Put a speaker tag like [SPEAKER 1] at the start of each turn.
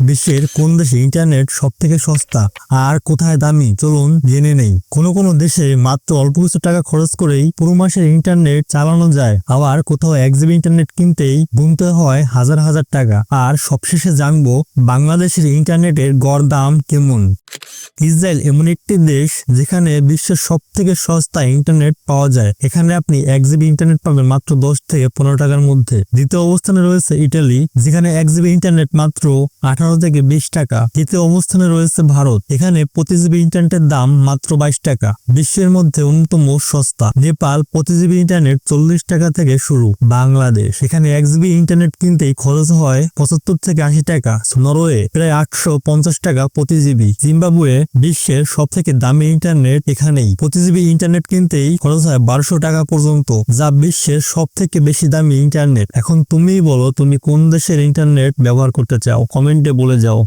[SPEAKER 1] বিশ্বের কোন দেশে ইন্টারনেট সব থেকে সস্তা আর কোথায় দামি, চলুন জেনে নেই। কোনো দেশে মাত্র অল্প কিছু টাকা খরচ করেই পুরো মাসের ইন্টারনেট চালানো যায়, আবার কোথাও 1 GB ইন্টারনেট কিনতেই গুনতে হয় হাজার হাজার টাকা। আর সবশেষে জানবো বাংলাদেশের ইন্টারনেটের গড় দাম কেমন। ইসরায়েল এমন একটি দেশ যেখানে বিশ্বের সব থেকে সস্তা ইন্টারনেট পাওয়া যায়। এখানে আপনি 1 GB ইন্টারনেট পাবেন মাত্র 10 থেকে 15 টাকার মধ্যে। দ্বিতীয় অবস্থানে রয়েছে ইটালি, যেখানে 1 GB ইন্টারনেট মাত্র 18 থেকে 20 টাকা। তৃতীয় অবস্থানে রয়েছে ভারত, এখানে প্রতি জিবি ইন্টারনেটের দাম মাত্র 22 টাকা। বিশ্বের মধ্যে অন্যতম সস্তা নেপাল, প্রতি জিবি ইন্টারনেট 40 টাকা থেকে শুরু। বাংলাদেশ, এখানে 1 GB ইন্টারনেট কিনতেই খরচ হয় 75 থেকে 80 টাকা। নরওয়ে প্রায় 850 টাকা প্রতি জিবি। জিম্বাবুয়ে বিশ্বের সব থেকে দামি ইন্টারনেট, এখানেই প্রতি জিবি ইন্টারনেট কিনতেই খরচ হয় 1200 টাকা পর্যন্ত, যা বিশ্বের সব থেকে বেশি দামি ইন্টারনেট। এখন তুমিই বলো, তুমি কোন দেশের ইন্টারনেট ব্যবহার করতে চাও, কমেন্টে বলে যাও।